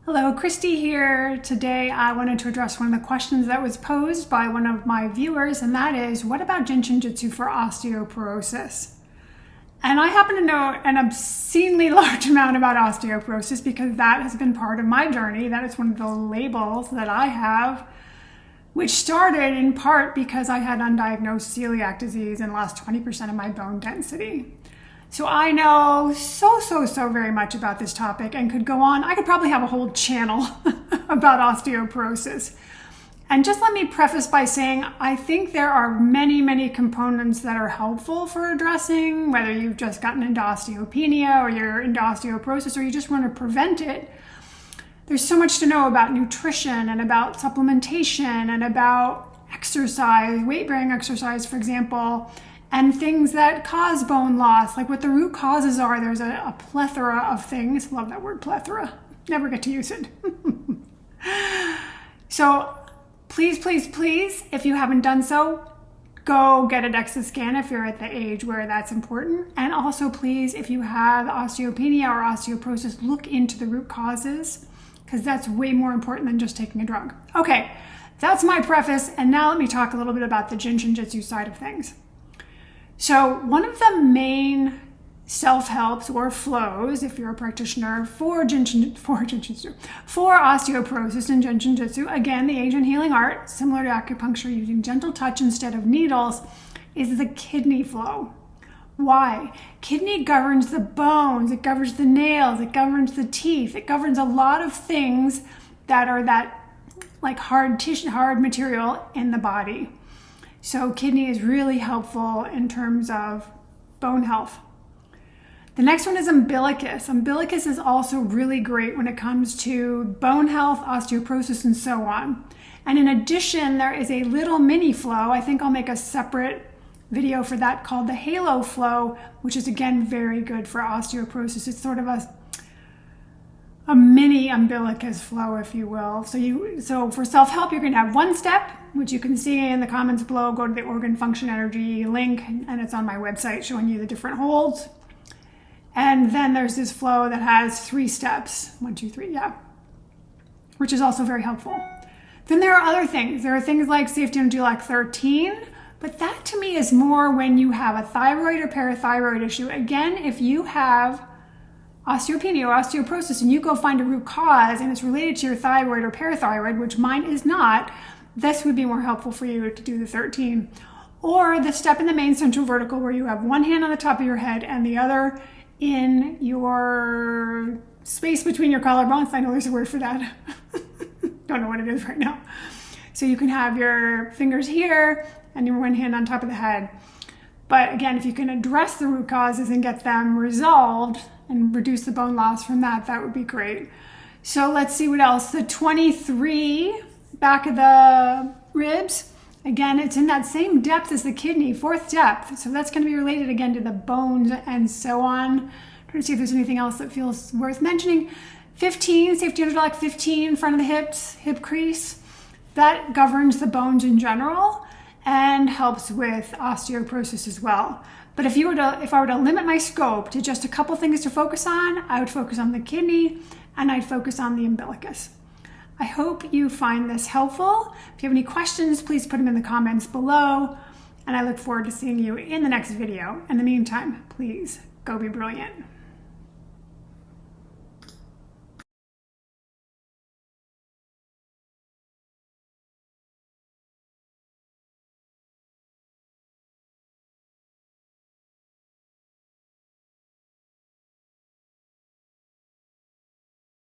Hello, Christy here. Today I wanted to address one of the questions that was posed by one of my viewers, and that is, what about Jin Shin Jyutsu for osteoporosis? And I happen to know an obscenely large amount about osteoporosis because that has been part of my journey. That is one of the labels that I have, which started in part because I had undiagnosed celiac disease and lost 20% of my bone density. So I know so very much about this topic and could go on. I could probably have a whole channel about osteoporosis. And just let me preface by saying, I think there are many components that are helpful for addressing, whether you've just gotten into osteopenia or you're into osteoporosis or you just want to prevent it. There's so much to know about nutrition and about supplementation and about exercise, weight-bearing exercise, for example, and things that cause bone loss, like what the root causes are. There's a plethora of things. Love that word, plethora. Never get to use it. So please, if you haven't done so, go get a DEXA scan if you're at the age where that's important. And also, please, if you have osteopenia or osteoporosis, look into the root causes, because that's way more important than just taking a drug. Okay, that's my preface. And now let me talk a little bit about the Jin Shin Jyutsu side of things. So one of the main self-helps or flows, if you're a practitioner, for osteoporosis and Jin Shin Jyutsu, again, the ancient healing art, similar to acupuncture, using gentle touch instead of needles, is the kidney flow. Why? Kidney governs the bones, it governs the nails, it governs the teeth, it governs a lot of things that are that like hard tissue, hard material in the body. So kidney is really helpful in terms of bone health. The next one is umbilicus. Umbilicus is also really great when it comes to bone health, osteoporosis, and so on. And in addition, there is a little mini flow. I think I'll make a separate video for that called the halo flow, which is again very good for osteoporosis. It's sort of a mini umbilicus flow, if you will. So for self-help, you're going to have one step, which you can see in the comments below. Go to the organ function energy link, and it's on my website showing you the different holds. And then there's this flow that has 3 steps. 1, 2, 3, yeah. Which is also very helpful. Then there are other things. There are things like safety energy like 13, but that to me is more when you have a thyroid or parathyroid issue. Again, if you have osteopenia or osteoporosis and you go find a root cause and it's related to your thyroid or parathyroid, which mine is not, this would be more helpful for you to do the 13. Or the step in the main central vertical where you have one hand on the top of your head and the other in your space between your collarbones. I know there's a word for that. Don't know what it is right now. So you can have your fingers here and your one hand on top of the head. But again, if you can address the root causes and get them resolved and reduce the bone loss from that, that would be great. So let's see what else. The 23, back of the ribs. Again, it's in that same depth as the kidney, 4th depth. So that's going to be related again to the bones and so on. Trying to see if there's anything else that feels worth mentioning. 15, safety energy like 15, front of the hips, hip crease. That governs the bones in general and helps with osteoporosis as well. But if I were to limit my scope to just a couple things to focus on, I would focus on the kidney and I'd focus on the umbilicus. I hope you find this helpful. If you have any questions, please put them in the comments below, and I look forward to seeing you in the next video. In the meantime, please go be brilliant.